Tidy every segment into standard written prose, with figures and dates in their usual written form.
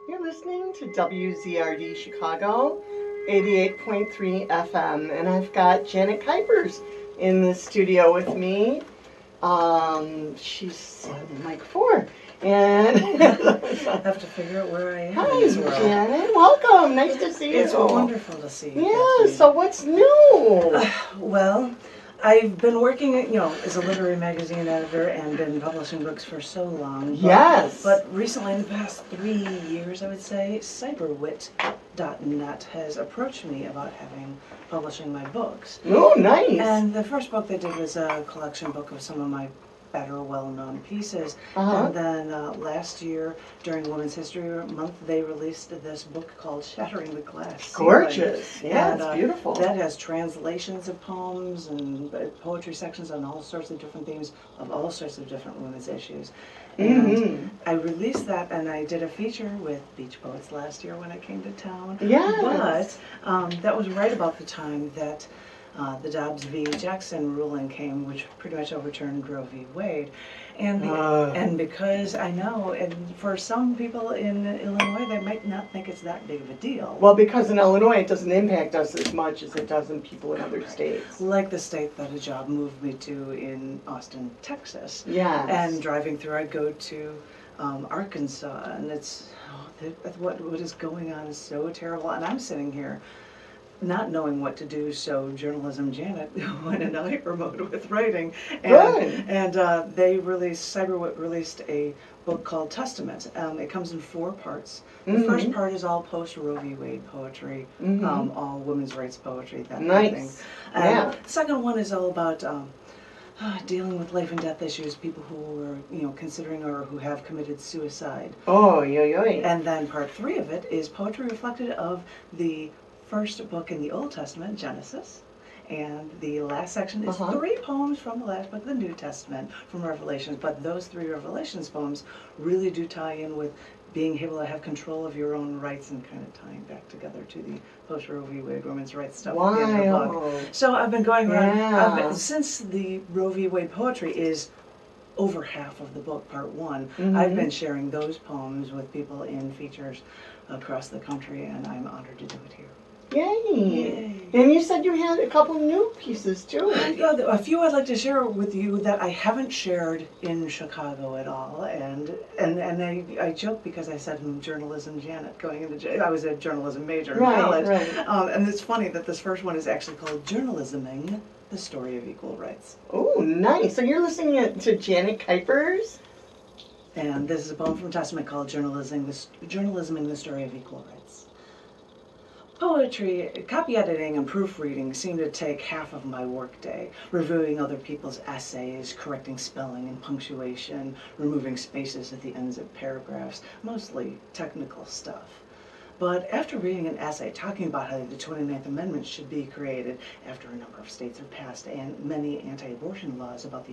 You're listening to WZRD Chicago, 88.3 FM, and I've got Janet Kuypers in the studio with me. She's on mic 4. And I have to figure out where I am. Hi, Janet. Welcome. Nice to see you. It's wonderful to see you. Yeah, Kathleen. so what's new? Well, I've been working, as a literary magazine editor and been publishing books for so long. Yes. But recently, in the past 3 years, I would say, CyberWit.net has approached me about publishing my books. Oh, nice. And the first book they did was a collection book of some of my better well-known pieces. Uh-huh. And then last year, during Women's History Month, they released this book called Shattering the Glass Ceiling. Gorgeous. Yeah, And, it's beautiful. That has translations of poems and poetry sections on all sorts of different themes of all sorts of different women's issues. And I released that, and I did a feature with Beach Poets last year when I came to town. Yes. But that was right about the time that the Dobbs v. Jackson ruling came, which pretty much overturned Roe v. Wade. And because I know, and for some people in Illinois, they might not think it's that big of a deal. Well, because in Illinois, it doesn't impact us as much as it does in people in other states. Like the state that a job moved me to in Austin, Texas. Yes. And driving through, I'd go to Arkansas, and what is going on is so terrible. And I'm sitting here not knowing what to do, so journalism Janet went into hyper mode with writing. And CyberWit released a book called Testament. It comes in 4 parts. The first part is all post-Roe v. Wade poetry, all women's rights poetry, that kind of thing. And the second one is all about dealing with life and death issues, people who are, considering or who have committed suicide. Oh, yeah. And then part 3 of it is poetry reflected of the first book in the Old Testament, Genesis, and the last section is 3 poems from the last book of the New Testament, from Revelations. But those 3 Revelations poems really do tie in with being able to have control of your own rights and kind of tying back together to the post-Roe v. Wade women's rights stuff at the end of the book. So I've been going around, since the Roe v. Wade poetry is over half of the book, part 1, I've been sharing those poems with people in features across the country, and I'm honored to do it here. Yay. And you said you had a couple new pieces too. Yeah, a few I'd like to share with you that I haven't shared in Chicago at all. And I joke because I said journalism Janet going into I was a journalism major in college. Right. And it's funny that this first one is actually called Journalisming the Story of Equal Rights. Oh, nice. So you're listening to Janet Kuypers? And this is a poem from Testament called Journalisming the Story of Equal Rights. Poetry, copy editing, and proofreading seem to take half of my workday, reviewing other people's essays, correcting spelling and punctuation, removing spaces at the ends of paragraphs, mostly technical stuff. But after reading an essay talking about how the 29th Amendment should be created after a number of states have passed, and many anti-abortion laws about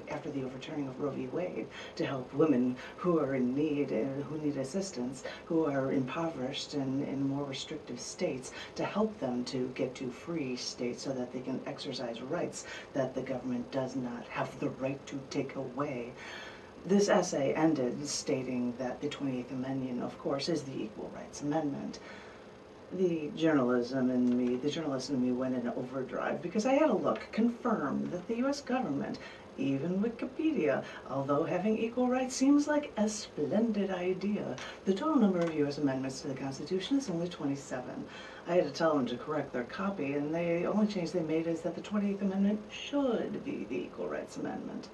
after the overturning of Roe v. Wade to help women who are in need and who need assistance, who are impoverished and in more restrictive states, to help them to get to free states so that they can exercise rights that the government does not have the right to take away. This essay ended stating that the 28th Amendment, of course, is the Equal Rights Amendment. The journalist in me went into overdrive because I had a look, confirmed that the U.S. government, even Wikipedia, although having equal rights seems like a splendid idea, the total number of U.S. amendments to the Constitution is only 27. I had to tell them to correct their copy, and the only change they made is that the 28th Amendment should be the Equal Rights Amendment.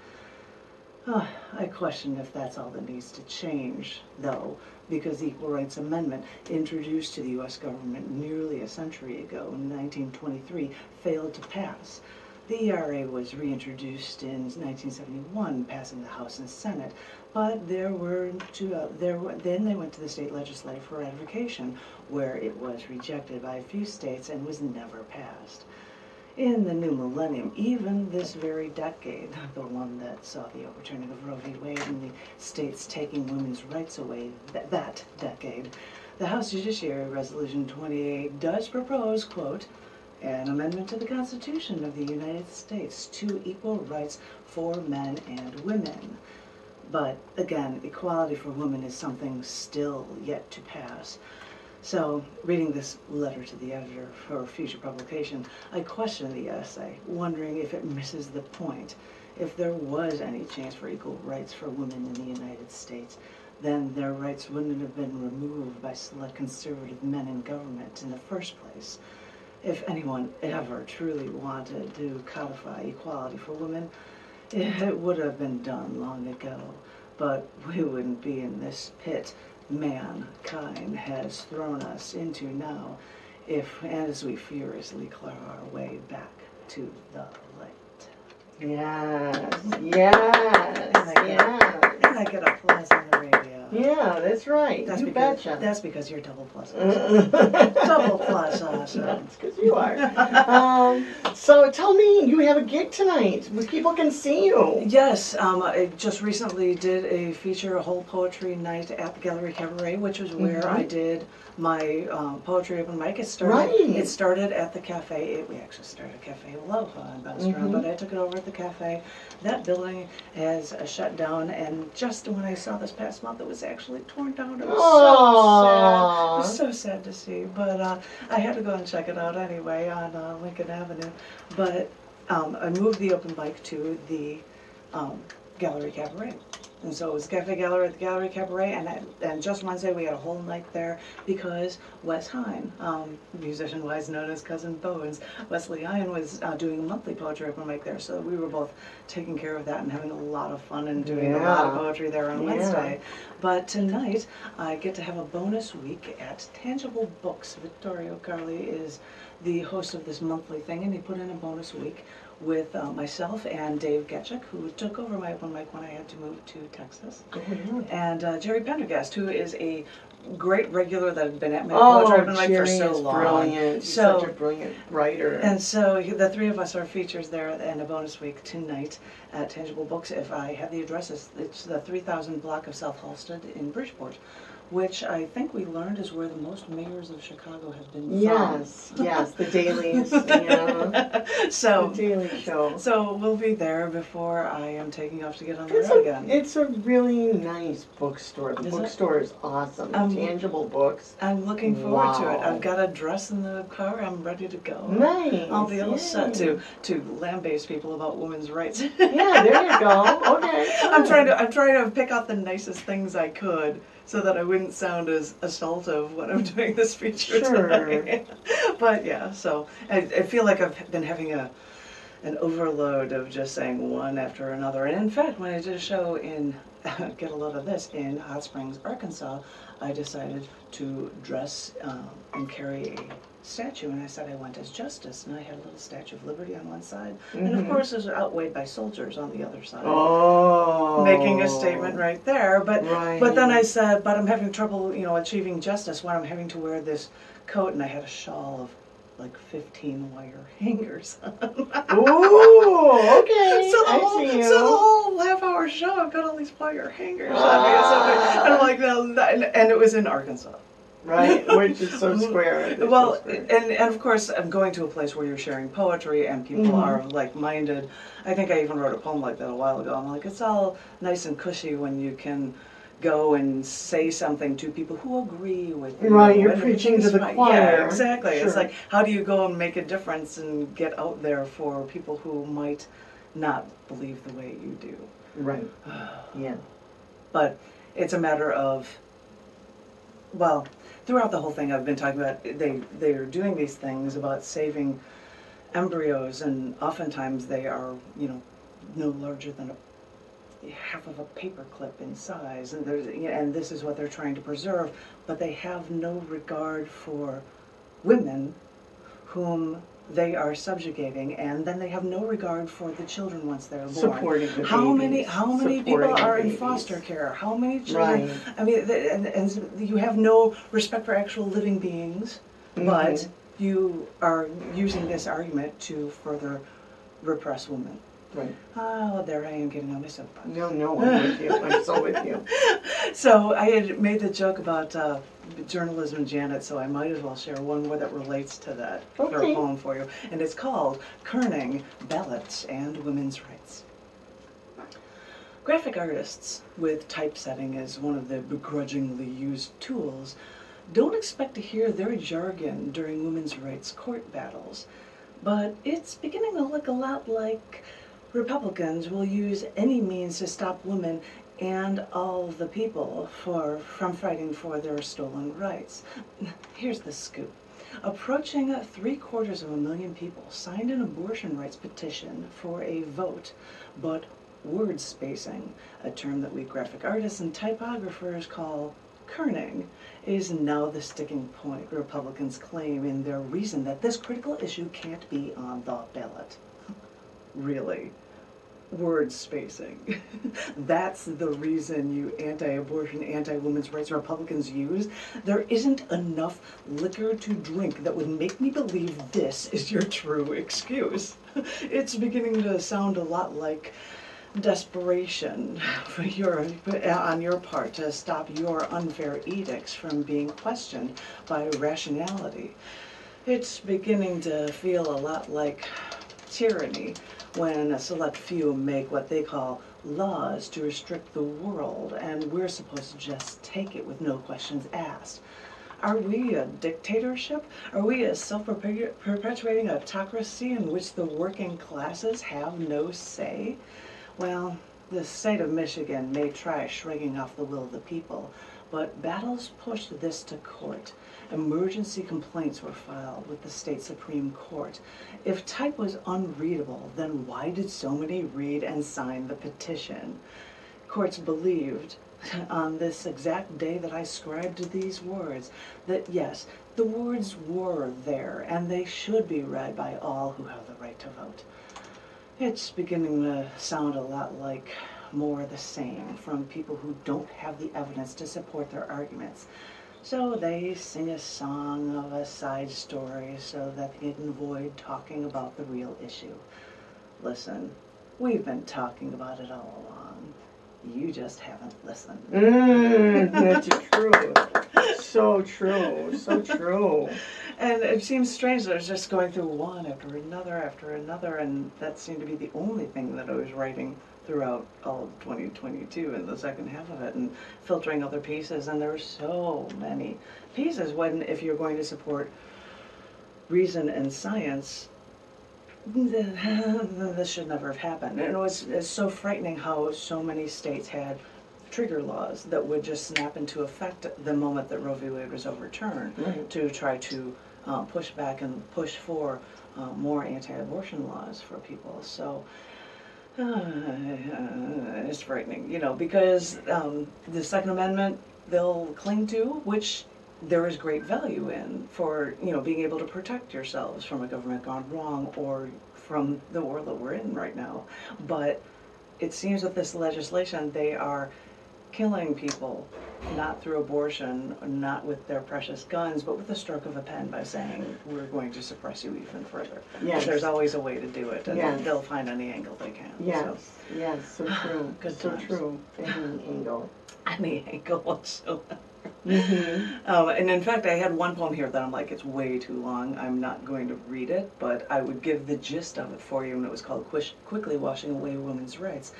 I question if that's all that needs to change, though, because the Equal Rights Amendment, introduced to the U.S. government nearly a century ago in 1923, failed to pass. The ERA was reintroduced in 1971, passing the House and Senate, but then they went to the state legislature for ratification, where it was rejected by a few states and was never passed. In the new millennium, even this very decade, the one that saw the overturning of Roe v. Wade and the states taking women's rights away, that decade, the House Judiciary Resolution 28 does propose, quote, an amendment to the Constitution of the United States to equal rights for men and women. But again, equality for women is something still yet to pass. So, reading this letter to the editor for future publication, I question the essay, wondering if it misses the point. If there was any chance for equal rights for women in the United States, then their rights wouldn't have been removed by select conservative men in government in the first place. If anyone ever truly wanted to codify equality for women, it would have been done long ago. But we wouldn't be in this pit mankind has thrown us into now, if as we furiously claw our way back to the light. Yes, yes, yes. And I get applause on the radio. Yeah, that's right. That's You because, betcha. that's because you're double plus awesome. Double plus awesome. That's because you are. So tell me, you have a gig tonight where people can see you. Yes, I just recently did a feature, a whole poetry night at the Gallery Cabaret, which was where I did my poetry open mic. It started at the cafe. We actually started at Cafe Aloha in Bellstrown, but I took it over at the cafe. That building has shut down, and just when I saw this past month, it was actually torn down. It was so sad. It was so sad to see, but I had to go and check it out anyway on Lincoln Avenue. But I moved the open mic to the Gallery Cabaret. And so it was Cafe Gallery at the Gallery Cabaret, and just Wednesday we had a whole night there because Wes Hine, musician-wise known as Cousin Bones, Wesley Hine was doing a monthly poetry open mic there, so we were both taking care of that and having a lot of fun and doing a lot of poetry there on Wednesday. But tonight I get to have a bonus week at Tangible Books. Vittorio Carli is the host of this monthly thing, and he put in a bonus week with myself and Dave Getchuk, who took over my open mic when I had to move to Texas, and Jerry Pendergast, who is a great regular that had been at my poetry open mic for so long. Brilliant. He's such a brilliant writer. And so the three of us are features there and a bonus week tonight at Tangible Books. If I have the addresses, it's the 3000 block of South Halsted in Bridgeport, which I think we learned is where the most mayors of Chicago have been from. Yes, the dailies, So, the Daily Show. So we'll be there before I am taking off to get on the road again. It's a really nice bookstore. The bookstore is awesome. Tangible Books. I'm looking forward to it. I've got a dress in the car. I'm ready to go. Nice. I'll be all set to lambaste people about women's rights. Yeah, there you go. Okay. I'm trying to pick out the nicest things I could, so that I wouldn't sound as assaultive when I'm doing this feature tonight. But yeah, so I feel like I've been having an overload of just saying one after another. And in fact, when I did a show in, get a load of this, in Hot Springs, Arkansas, I decided to dress and carry a statue, and I said I went as Justice, and I had a little Statue of Liberty on one side, and of course it was outweighed by soldiers on the other side. Making a statement right there, but then I said, but I'm having trouble, achieving justice when I'm having to wear this coat, and I had a shawl of like 15 wire hangers on. Ooh, okay. So the whole half-hour show, I've got all these wire hangers on me, and I'm like, and it was in Arkansas. Right, which is so square. Well, and of course, I'm going to a place where you're sharing poetry and people are like-minded. I think I even wrote a poem like that a while ago. I'm like, it's all nice and cushy when you can go and say something to people who agree with you. Right, you're preaching to the choir. Yeah, exactly. Sure. It's like, how do you go and make a difference and get out there for people who might not believe the way you do? Right, yeah. But it's a matter of, well, throughout the whole thing I've been talking about, they are doing these things about saving embryos, and oftentimes they are, no larger than half of a paper clip in size, and and this is what they're trying to preserve, but they have no regard for women whom they are subjugating, and then they have no regard for the children once they're born. Supporting the how babies. many people are in foster care? How many children? I mean, and you have no respect for actual living beings, but you are using this argument to further repress women. Right. Oh, there I am getting on my soapbox. No, I'm with you. I'm so with you. So I had made the joke about journalism, Janet, so I might as well share one more that relates to that poem for you. And it's called Kerning, Ballots, and Women's Rights. Graphic artists, with typesetting as one of the begrudgingly used tools, don't expect to hear their jargon during women's rights court battles. But it's beginning to look a lot like Republicans will use any means to stop women and all the people from fighting for their stolen rights. Here's the scoop. Approaching 750,000 people signed an abortion rights petition for a vote, but word spacing, a term that we graphic artists and typographers call kerning, is now the sticking point Republicans claim in their reason that this critical issue can't be on the ballot. Really? Word spacing. That's the reason you anti-abortion, anti-women's rights Republicans use. There isn't enough liquor to drink that would make me believe this is your true excuse. It's beginning to sound a lot like desperation on your part to stop your unfair edicts from being questioned by rationality. It's beginning to feel a lot like tyranny when a select few make what they call laws to restrict the world, and we're supposed to just take it with no questions asked. Are we a dictatorship? Are we a self-perpetuating autocracy in which the working classes have no say? Well, the state of Michigan may try shrugging off the will of the people, but battles pushed this to court. Emergency complaints were filed with the state Supreme Court. If type was unreadable, then why did so many read and sign the petition? Courts believed, on this exact day that I scribed these words, that yes, the words were there, and they should be read by all who have the right to vote. It's beginning to sound a lot like more the same from people who don't have the evidence to support their arguments. So they sing a song of a side story so that they can avoid talking about the real issue. Listen, we've been talking about it all along. You just haven't listened. That's true. So true. So true. And it seems strange that I was just going through one after another, and that seemed to be the only thing that I was writing throughout all of 2022 and the second half of it, and filtering other pieces. And there were so many pieces when, if you're going to support reason and science, this should never have happened. And it's so frightening how so many states had trigger laws that would just snap into effect the moment that Roe v. Wade was overturned, to try to push back and push for more anti-abortion laws for people. So it's frightening, because the Second Amendment they'll cling to, which there is great value in for, being able to protect yourselves from a government gone wrong or from the world that we're in right now. But it seems with this legislation, they are killing people, not through abortion, not with their precious guns, but with the stroke of a pen by saying, we're going to suppress you even further. Yes. There's always a way to do it, and yes. they'll find any angle they can. Yes, so. Yes, so true. Good so times. True. Any angle. Any angle whatsoever. And in fact, I had one poem here that I'm like, it's way too long. I'm not going to read it, but I would give the gist of it for you, and it was called Quickly Washing Away Women's Rights.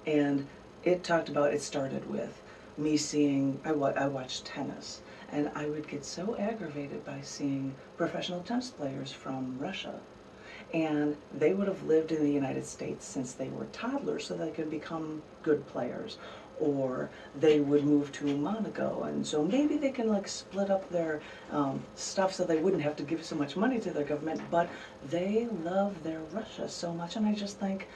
And it started with me seeing, I watched tennis, and I would get so aggravated by seeing professional tennis players from Russia. And they would have lived in the United States since they were toddlers so they could become good players. Or they would move to Monaco, and so maybe they can split up their stuff so they wouldn't have to give so much money to their government, but they love their Russia so much, and I just think,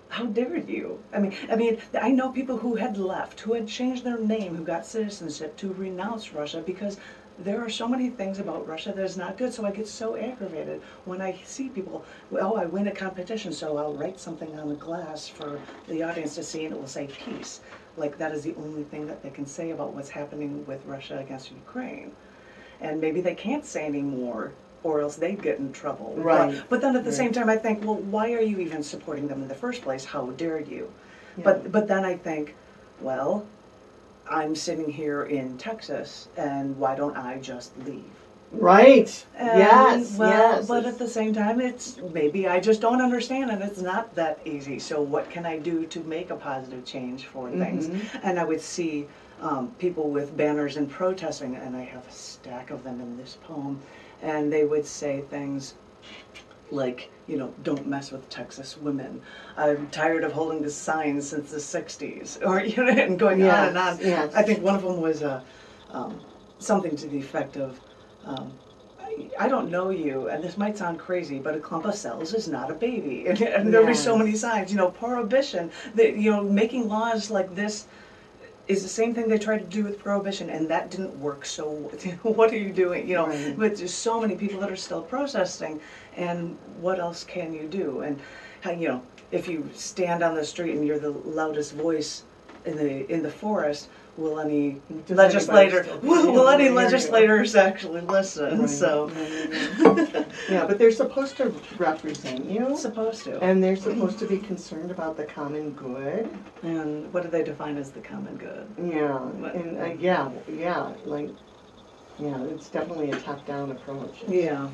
how dare you? I mean, I know people who had left, who had changed their name, who got citizenship to renounce Russia because there are so many things about Russia that is not good, so I get so aggravated when I see people, oh, I win a competition, so I'll write something on the glass for the audience to see, and it will say peace. Like that is the only thing that they can say about what's happening with Russia against Ukraine. And maybe they can't say any more, or else they'd get in trouble. Right. But then at the same time, I think, well, why are you even supporting them in the first place? How dare you? Yeah. But then I think, well, I'm sitting here in Texas, and why don't I just leave? Right. And, Yes. well, yes. but at the same time, it's maybe I just don't understand, and it's not that easy. So what can I do to make a positive change for things? And I would see people with banners and protesting, and I have a stack of them in this poem, and they would say things like, you know, don't mess with Texas women. I'm tired of holding this sign since the 60s, or, you know, and going on and on. Yes. I think one of them was something to the effect of, I don't know you, and this might sound crazy, but a clump of cells is not a baby. And there'll be so many signs, you know, prohibition, you know, making laws like this is the same thing they tried to do with prohibition, and that didn't work. So what are you doing? You know, Right. but there's so many people that are still protesting, and what else can you do? And how, you know, if you stand on the street and you're the loudest voice in the forest, will any legislators actually listen? Right. So Yeah, but they're supposed to represent you. supposed to. And they're supposed to be concerned about the common good. And what do they define as the common good? Yeah, and it's definitely a top-down approach. Yeah.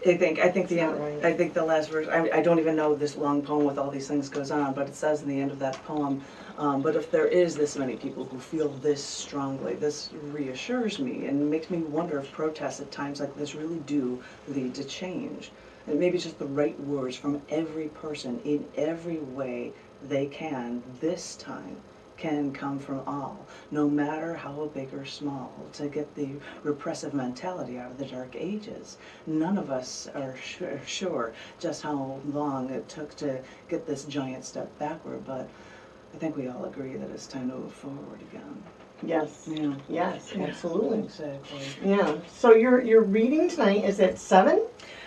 I think Right. I think the last verse, I don't even know this long poem with all these things goes on, but it says in the end of that poem, but if there is this many people who feel this strongly, this reassures me and makes me wonder if protests at times like this really do lead to change. And maybe just the right words from every person in every way they can this time can come from all, no matter how big or small, to get the repressive mentality out of the dark ages. None of us are sure just how long it took to get this giant step backward, but I think we all agree that it's time to move forward again. Yes. Yeah. Yes, absolutely. Exactly. Yeah. So your reading tonight is at 7?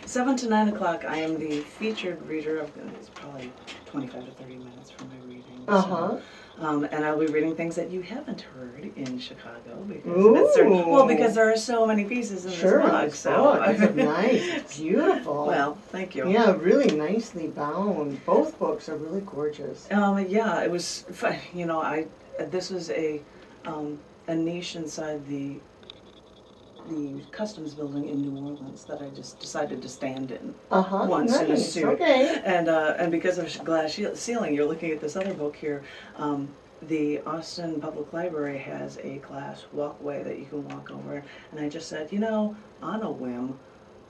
7 to 9 o'clock, I am the featured reader of, it's probably 25 to 30 minutes for my reading. Uh-huh. And I'll be reading things that you haven't heard in Chicago Ooh. because there are so many pieces in this Sure, book. this book. It's nice. It's beautiful. Well, thank you. Yeah, really nicely bound. Both books are really gorgeous. Yeah, it was fun. You know, this was a niche inside the customs building in New Orleans that I just decided to stand in once nice. in a suit. Okay. And because of glass ceiling, you're looking at this other book here. The Austin Public Library has a glass walkway that you can walk over, and I just said, you know, on a whim,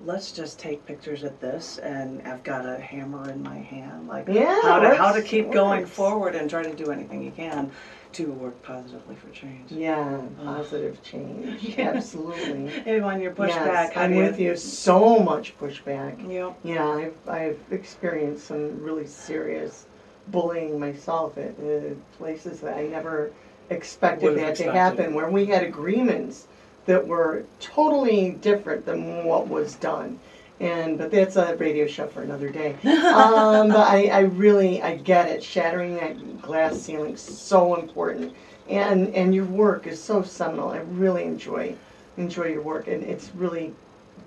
let's just take pictures at this, and I've got a hammer in my hand, like how to keep going forward and try to do anything you can to work positively for change. Yeah, positive change. Yeah. Absolutely. And when you're pushed Yes, back, I'm with you. So much pushback. Yep. Yeah, I've experienced some really serious bullying myself at places that I never expected that to happen, where we had agreements that were totally different than what was done. But that's a radio show for another day. But I get it. Shattering that glass ceiling is so important, and your work is so seminal. I really enjoy your work, and it's really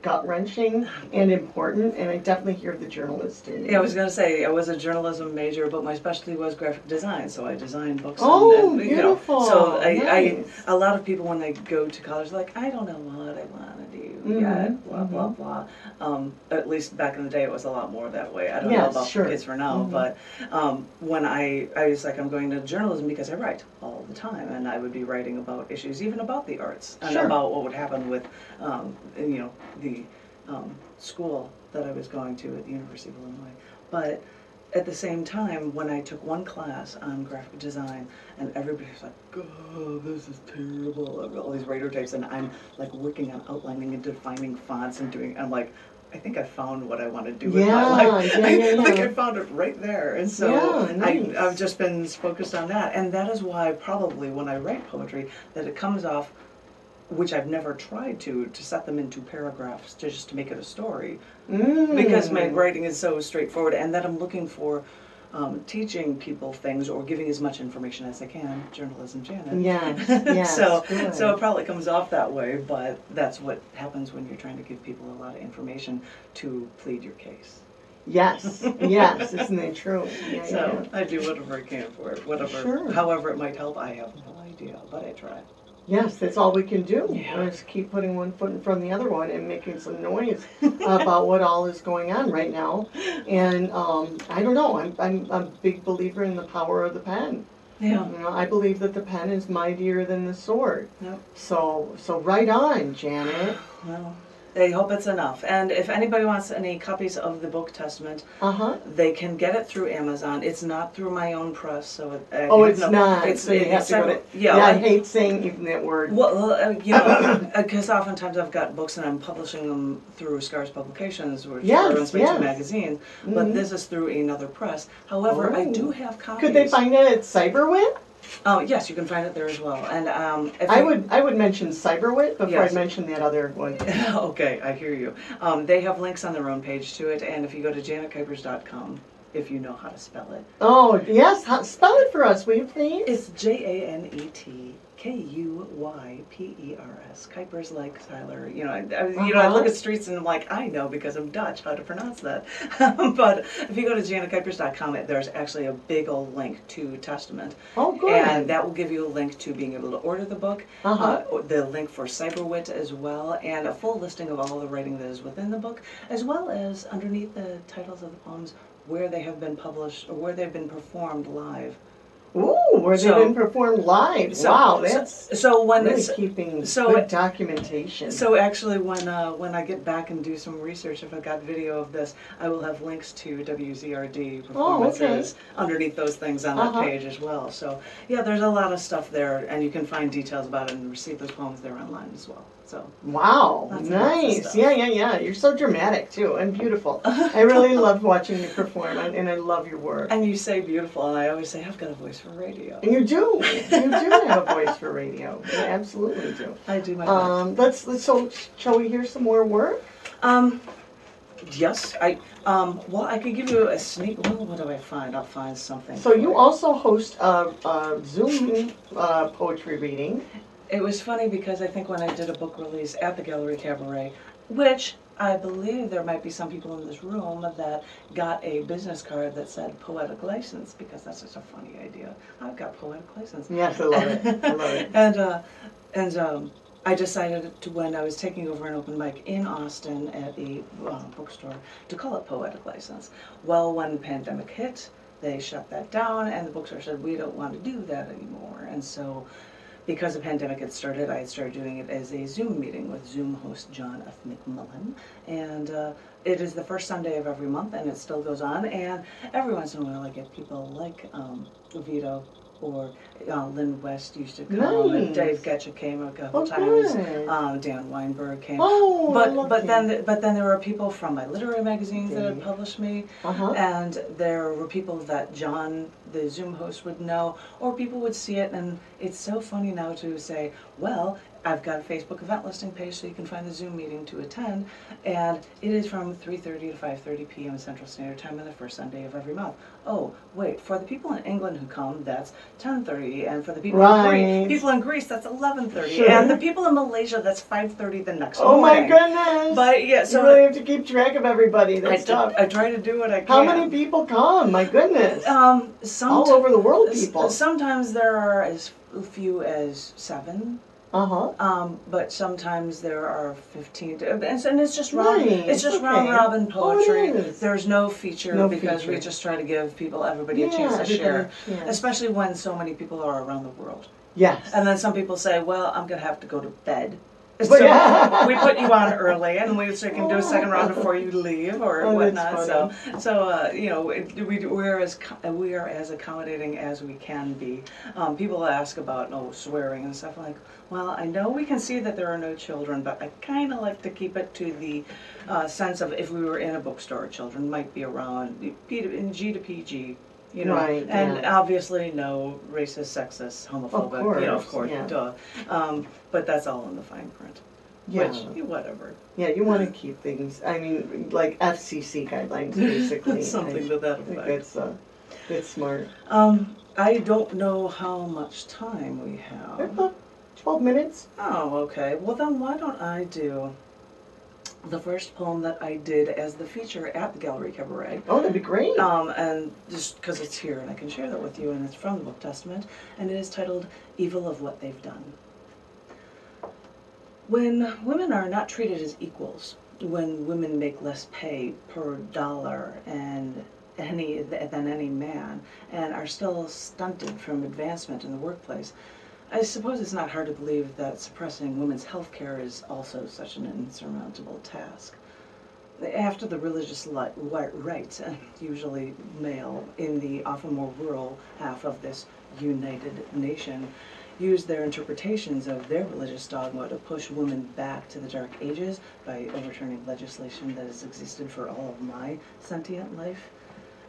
gut-wrenching and important, and I definitely hear the journalist in you. Yeah, I was going to say, I was a journalism major, but my specialty was graphic design, so I designed books. Oh, you know, beautiful. so Nice. a lot of people, when they go to college, are like, I don't know what I want to do yet, blah, blah, blah. At least back in the day, it was a lot more that way. I don't know about kids for now, but when I was like, I'm going to journalism because I write all the time, and I would be writing about issues, even about the arts, and about what would happen with, you know, the school that I was going to at the University of Illinois. But at the same time, when I took one class on graphic design, and everybody was like, oh, this is terrible, I've got all these writer types, and I'm like working on outlining and defining fonts and I'm like, I think I found what I want to do with my life. I think I found it right there. And so I've just been focused on that. And that is why probably when I write poetry, that it comes off, which I've never tried to set them into paragraphs just to make it a story, because my writing is so straightforward, and that I'm looking for teaching people things or giving as much information as I can. Journalism, Janet. Yes. So it probably comes off that way, but that's what happens when you're trying to give people a lot of information to plead your case. Yes, isn't it true? I do whatever I can for it, however it might help. I have no idea, but I try. Yes, that's all we can do. Yeah. Is keep putting one foot in front of the other one and making some noise about what all is going on right now. And I don't know. I'm a big believer in the power of the pen. Yeah. You know, I believe that the pen is mightier than the sword. Yep. So right on, Janet. Well, I hope it's enough. And if anybody wants any copies of the book Testament, they can get it through Amazon. It's not through my own press, so it's not. It's so you have to go to. yeah. I hate saying even that word. Well, you know, because oftentimes I've got books and I'm publishing them through Scars Publications, which are in Space Magazine. But this is through another press. However, I do have copies. Could they find it at CyberWit? Yes, you can find it there as well. And if I would mention CyberWit before Yes. I mention that other one. Okay, I hear you. They have links on their own page to it, and if you go to janetkuypers.com, if you know how to spell it. Oh, yes. Spell it for us, will you please? It's JANETKUYPERS. Kuypers like Tyler. You know, I look at streets and I'm like, I know because I'm Dutch how to pronounce that. But if you go to janetkuypers.com, there's actually a big old link to Testament. Oh, good. And that will give you a link to being able to order the book, the link for CyberWit as well, and a full listing of all the writing that is within the book, as well as underneath the titles of the poems where they have been published or where they've been performed live. Ooh, where they've been performed live. Wow, that's when really it's keeping good documentation. So actually, when I get back and do some research, if I've got video of this, I will have links to WZRD performances underneath those things on that page as well. So yeah, there's a lot of stuff there, and you can find details about it and receive those poems there online as well. So wow, nice. Yeah. You're so dramatic too, and beautiful. I really love watching you perform, and I love your work. And you say beautiful, and I always say I've got a voice for radio. And you do have a voice for radio. You absolutely do. I do my best. So shall we hear some more work? Yes, well, I could give you a sneak. Well, what do I find? I'll find something. So you also host a Zoom poetry reading. It was funny because I think when I did a book release at the Gallery Cabaret, which I believe there might be some people in this room that got a business card that said poetic license, because that's just a funny idea. I've got poetic license. Yes, I love it. I love it. And I decided to, when I was taking over an open mic in Austin at a bookstore, to call it poetic license. Well, when the pandemic hit, they shut that down, and the bookstore said, we don't want to do that anymore. And so, because the pandemic had started, I had started doing it as a Zoom meeting with Zoom host John F. McMillan. And it is the first Sunday of every month, and it still goes on. And every once in a while I get people like Vito or Lynn West used to come, and Dave Getcha came a couple times. Dan Weinberg came. But then there were people from my literary magazines that had published me, and there were people that John, the Zoom host, would know, or people would see it. And it's so funny now to say, well, I've got a Facebook event listing page so you can find the Zoom meeting to attend, and it is from 3:30 to 5:30 p.m. Central Standard Time on the first Sunday of every month. Oh, wait, for the people in England who come, that's 10:30, and for the people in Greece, that's 11:30, and the people in Malaysia, that's 5:30 the next morning. Oh my goodness! But yeah, so you really have to keep track of everybody. That's tough. I try to do what I can. How many people come? My goodness! All over the world, people. Sometimes there are as few as 7. But sometimes there are 15, and it's just round robin poetry. There's no feature because we just try to give everybody a chance to share, especially when so many people are around the world. Yes. And then some people say, well, I'm going to have to go to bed. So we put you on early, and so you can do a second round before you leave or whatnot. So you know, we are as accommodating as we can be. People ask about swearing and stuff. Like, well, I know we can see that there are no children, but I kind of like to keep it to the sense of if we were in a bookstore, children might be around, G to PG. You know, and obviously no racist, sexist, homophobic, of course, duh. But that's all in the fine print. Yeah. Which, whatever. Yeah, you want to keep things, I mean, like FCC guidelines, basically. Something to that effect. That's smart. I don't know how much time we have. About 12 minutes. Oh, okay. Well, then why don't I do the first poem that I did as the feature at the Gallery Cabaret. Oh, that'd be great. And just because it's here and I can share that with you, and it's from the book Testament, and it is titled Evil of What They've Done. When women are not treated as equals, when women make less pay per dollar than any man, and are still stunted from advancement in the workplace, I suppose it's not hard to believe that suppressing women's health care is also such an insurmountable task. After the religious rights, usually male, in the often more rural half of this united nation, used their interpretations of their religious dogma to push women back to the Dark Ages by overturning legislation that has existed for all of my sentient life,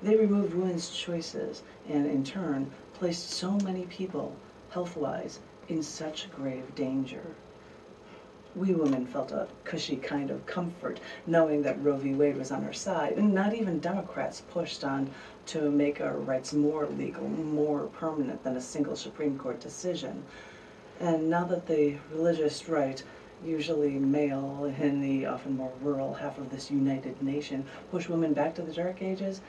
they removed women's choices and, in turn, placed so many people, health-wise, in such grave danger. We women felt a cushy kind of comfort knowing that Roe v. Wade was on our side, and not even Democrats pushed on to make our rights more legal, more permanent than a single Supreme Court decision. And now that the religious right, usually male in the often more rural half of this united nation, push women back to the Dark Ages,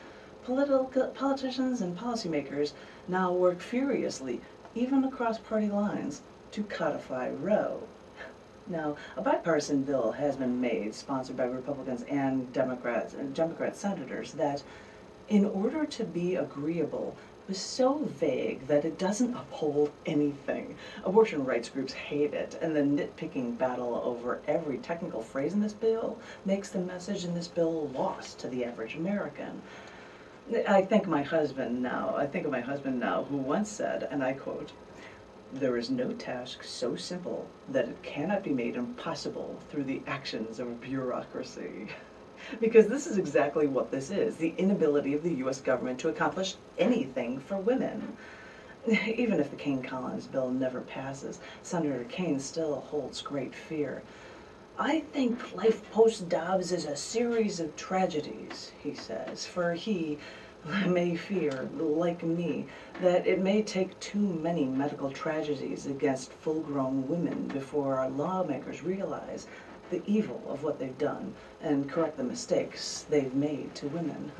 politicians and policymakers now work furiously, even across party lines, to codify Roe. Now, a bipartisan bill has been made, sponsored by Republicans and Democrat senators, that in order to be agreeable was so vague that it doesn't uphold anything. Abortion rights groups hate it, and the nitpicking battle over every technical phrase in this bill makes the message in this bill lost to the average American. I think of my husband now, who once said, and I quote, "There is no task so simple that it cannot be made impossible through the actions of bureaucracy." Because this is exactly what this is, the inability of the U.S. government to accomplish anything for women. Even if the Kaine-Collins bill never passes, Senator Kaine still holds great fear. "I think life post-Dobbs is a series of tragedies," he says, for he may fear, like me, that it may take too many medical tragedies against full-grown women before our lawmakers realize the evil of what they've done and correct the mistakes they've made to women.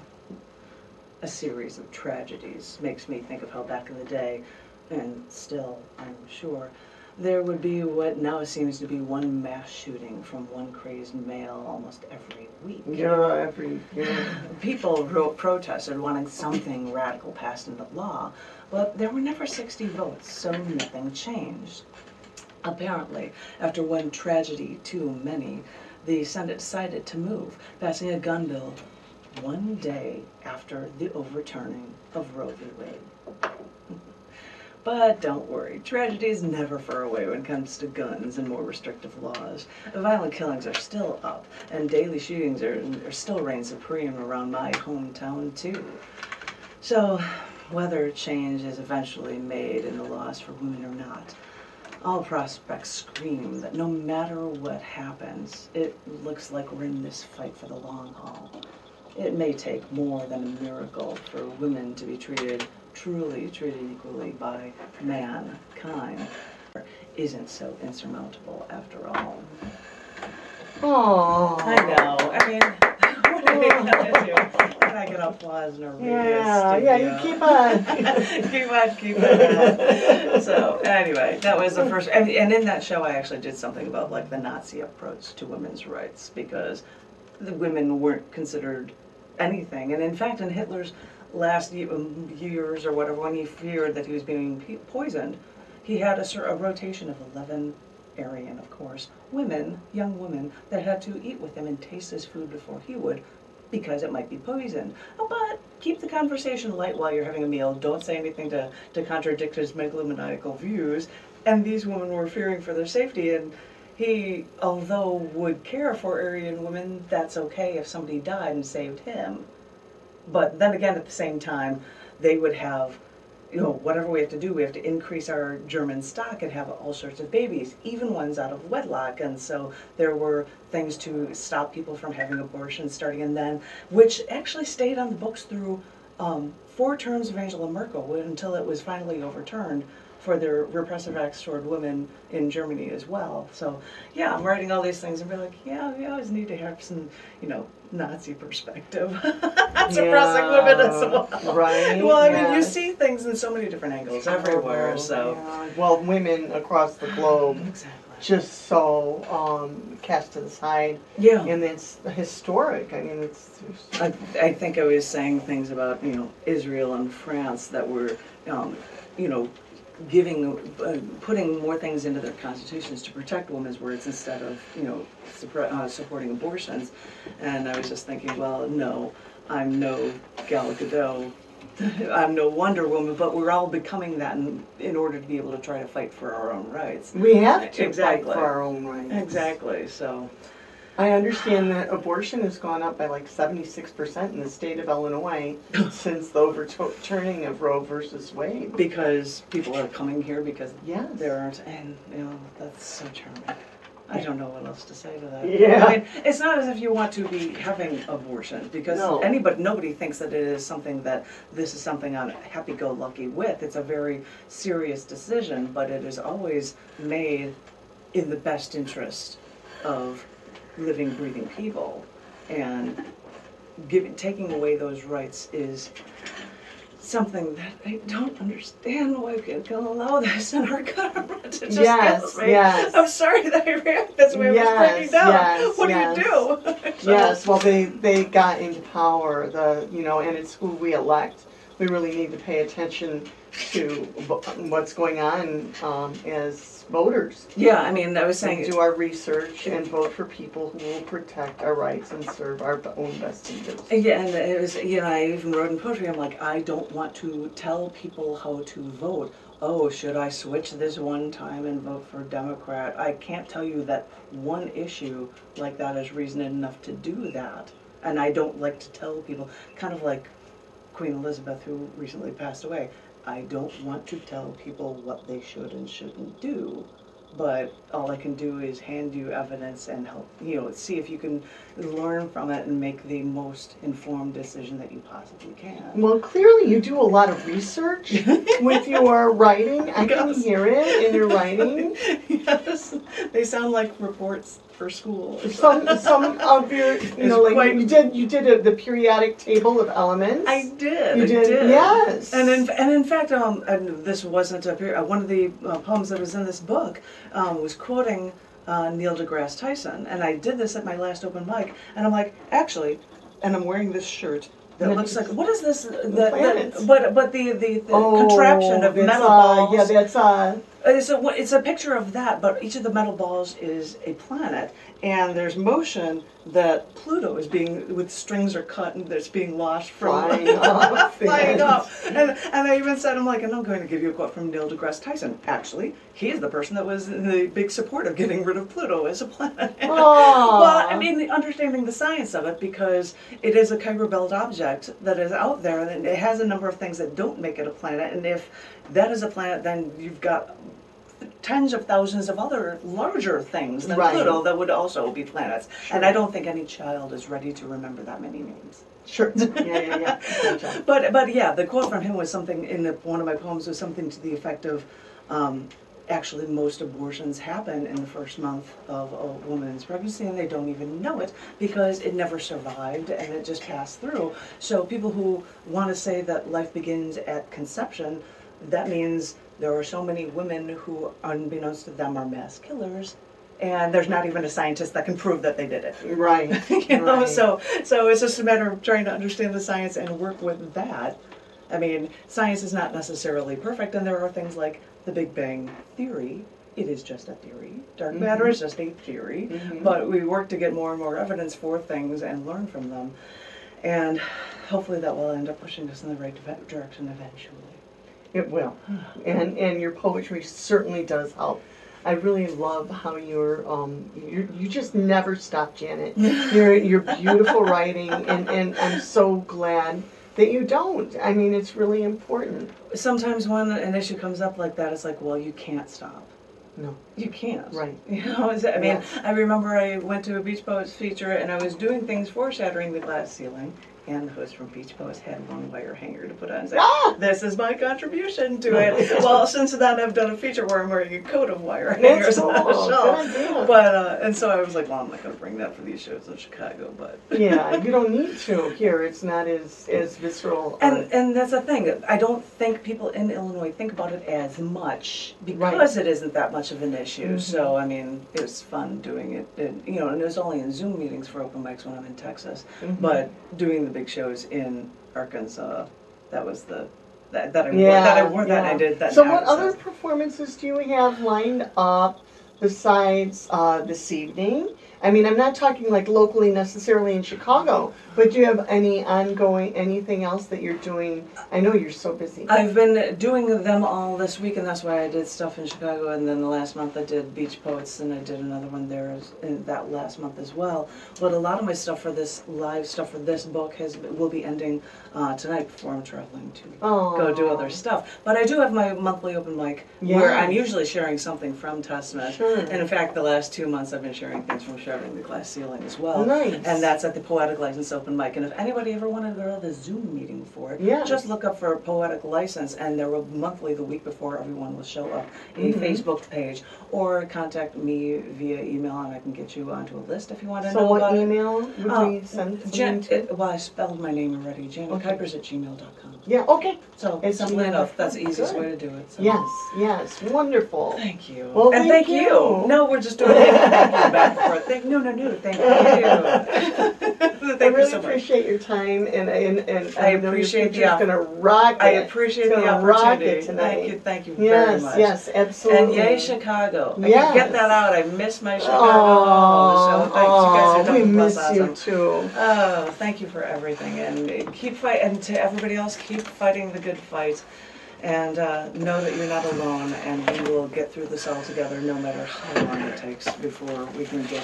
A series of tragedies makes me think of how back in the day, and still, I'm sure, there would be what now seems to be one mass shooting from one crazed male almost every week. Yeah. People protested wanting something radical passed into law, but there were never 60 votes, so nothing changed. Apparently, after one tragedy too many, the Senate decided to move, passing a gun bill one day after the overturning of Roe v. Wade. But don't worry, tragedy is never far away when it comes to guns and more restrictive laws. Violent killings are still up, and daily shootings are still reign supreme around my hometown too. So, whether change is eventually made in the laws for women or not, all prospects scream that no matter what happens, it looks like we're in this fight for the long haul. It may take more than a miracle for women to be truly treated equally by mankind. Isn't so insurmountable after all. Oh. I know. I mean, what are they gonna do? Can I get applause in a radio studio? You keep on. keep on. So anyway, that was the first, and in that show I actually did something about like the Nazi approach to women's rights, because the women weren't considered anything. And in fact, in Hitler's last years or whatever, when he feared that he was being poisoned, he had a rotation of 11 Aryan, of course, young women, that had to eat with him and taste his food before he would, because it might be poisoned. But keep the conversation light while you're having a meal. Don't say anything to contradict his megalomaniacal views. And these women were fearing for their safety, and he, although would care for Aryan women, that's okay if somebody died and saved him. But then again, at the same time, they would have, whatever we have to do, we have to increase our German stock and have all sorts of babies, even ones out of wedlock. And so there were things to stop people from having abortions starting and then, which actually stayed on the books through 4 terms of Angela Merkel until it was finally overturned for their repressive acts toward women in Germany as well. So yeah, I'm writing all these things and be like, yeah, we always need to have some, Nazi perspective suppressing women as well. Right. Well, I mean, you see things in so many different angles everywhere, so. Yeah. Well, women across the globe. Exactly. Just so cast to the side. Yeah. And it's historic. I mean, it's. I think I was saying things about, Israel and France that were, putting more things into their constitutions to protect women's rights instead of, supporting abortions. And I was just thinking, well, no, I'm no Gal Gadot. I'm no Wonder Woman, but we're all becoming that in order to be able to try to fight for our own rights. We have to Exactly. fight for our own rights. Exactly, so. I understand that abortion has gone up by like 76% in the state of Illinois since the overturning of Roe versus Wade. Because people are coming here because Yes. there aren't, and that's so charming. I don't know what else to say to that. Yeah. I mean, it's not as if you want to be having abortion because No. nobody thinks that it is something that this is something I'm happy-go-lucky with. It's a very serious decision, but it is always made in the best interest of living, breathing people, and taking away those rights is something that I don't understand why we can allow this in our government. It just kills me. Yes. I'm sorry that I react this way. I'm just breaking down. Yes, What yes. do you do? Yes, well, they got into power, and it's who we elect. We really need to pay attention to what's going on as voters. Yeah, I mean, I was And saying, do our research and vote for people who will protect our rights and serve our own best interests. yeah, and it was, I even wrote in poetry, I'm like, I don't want to tell people how to vote. Oh, should I switch this one time and vote for Democrat? I can't tell you that one issue like that is reason enough to do that. And I don't like to tell people, kind of like Queen Elizabeth, who recently passed away. I don't want to tell people what they should and shouldn't do, but all I can do is hand you evidence and help, see if you can learn from it and make the most informed decision that you possibly can. Well, clearly you do a lot of research with your writing. I can hear it in your writing. Yes, they sound like reports for school. Some of your, you did the periodic table of elements. I did. You did, yes. And in fact, and this wasn't one of the poems that was in this book was quoting Neil deGrasse Tyson, and I did this at my last open mic, and I'm like, actually, and I'm wearing this shirt that looks like, what is this? But the contraption of metal balls. Yeah, that's It's a picture of that, but each of the metal balls is a planet, and there's motion that Pluto is with strings are cut and that's being launched from flying off. flying off. And I even said, I'm like, and I'm going to give you a quote from Neil deGrasse Tyson. Actually, he is the person that was in the big support of getting rid of Pluto as a planet. Oh. Well, I mean, understanding the science of it, because it is a Kuiper Belt object that is out there, and it has a number of things that don't make it a planet, and if that is a planet, then you've got tens of thousands of other larger things than Pluto that would also be planets. Sure. And I don't think any child is ready to remember that many names. Sure. Yeah. But yeah, the quote from him was something in one of my poems was something to the effect of, actually most abortions happen in the first month of a woman's pregnancy, and they don't even know it because it never survived and it just passed through. So people who want to say that life begins at conception, that means there are so many women who, unbeknownst to them, are mass killers, and there's not even a scientist that can prove that they did it. Right. Right. So it's just a matter of trying to understand the science and work with that. I mean, science is not necessarily perfect, and there are things like the Big Bang Theory. It is just a theory. Dark matter is just a theory, but we work to get more and more evidence for things and learn from them, and hopefully that will end up pushing us in the right direction eventually. It will, and your poetry certainly does help. I really love how you just never stop, Janet. Your beautiful writing, and I'm so glad that you don't. I mean, it's really important. Sometimes when an issue comes up like that, it's like, well, you can't stop. No. You can't. Right. I mean, I remember I went to a Beach Poets feature and I was doing things for Shattering the Glass Ceiling. and the host from Beach Poets had one wire hanger to put on. Say, Ah! this is my contribution to it. Well, since then I've done a feature where I'm wearing a coat of wire hangers That's cool. on a shelf. Good idea. But and so I was like, well, I'm not going to bring that for these shows in Chicago, but Yeah, you don't need to. Here, it's not as visceral. and that's the thing. I don't think people in Illinois think about it as much because it isn't that much of an issue. So I mean, it was fun doing it, and it was only in Zoom meetings for open mics when I'm in Texas. But doing the big shows in Arkansas, that was that I wore that and I did that. So what other performances do you have lined up besides this evening? I mean, I'm not talking like locally necessarily in Chicago, but do you have any ongoing, anything else that you're doing? I know you're so busy. I've been doing them all this week, and that's why I did stuff in Chicago, and then the last month I did Beach Poets, and I did another one there in that last month as well. But a lot of my stuff for this, live stuff for this book will be ending tonight before I'm traveling to go do other stuff. But I do have my monthly open mic where I'm usually sharing something from Testament. Sure. And in fact, the last 2 months I've been sharing things from Sharing the Glass Ceiling as well. Nice. And that's at the Poetic License Open Mic. And if anybody ever wanted to go to the Zoom meeting for it, just look up for Poetic License, and there will monthly, the week before, everyone will show up a Facebook page, or contact me via email, and I can get you onto a list if you want to know about it. So what email would we send something to? Well, I spelled my name already, Janet Kuypers at gmail.com. Yeah, okay. So it's simply enough. That's the easiest way to do it. So. Yes, wonderful. Thank you. Well, and thank you. No, we're just doing thank you back and forth. Thank you I so really much. appreciate your time, and I appreciate the going to rock it. I appreciate the opportunity. Thank you very much. Yes, absolutely. And yay, Chicago. I Yes. can get that out. I miss my Chicago. So thanks. You guys are we doing miss awesome. you too. Oh, thank you for everything, and keep fighting. And to everybody else, keep fighting the good fight, and know that you're not alone, and we will get through this all together, no matter how long it takes before we can get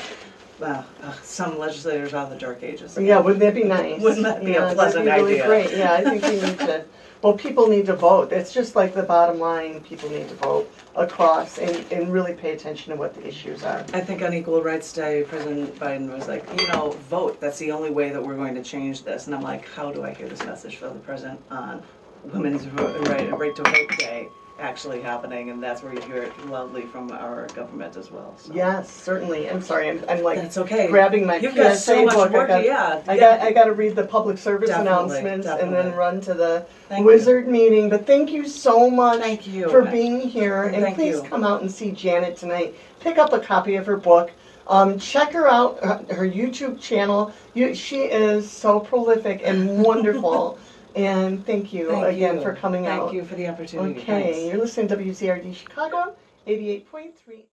some legislators out of the dark ages. Yeah, wouldn't that be nice? Wouldn't that be a pleasant that'd be really idea? Great. Yeah, I think we need to. Well, people need to vote. It's just like the bottom line. People need to vote across and really pay attention to what the issues are. I think on Equal Rights Day, President Biden was like, vote. That's the only way that we're going to change this. And I'm like, how do I hear this message from the president on Women's Right to Vote Day actually happening? And that's where you hear it loudly from our government as well. So. Yes, certainly. I'm sorry. I'm like that's okay. grabbing my You've got so much book. work. I got to read the public service announcements and then run to the Wizard meeting. But thank you so much for being here. And please come out and see Janet tonight. Pick up a copy of her book. Check her out, her YouTube channel. She is so prolific and wonderful. And thank you again for coming out. Thank you for the opportunity. Okay, you're listening to WZRD Chicago, 88.3.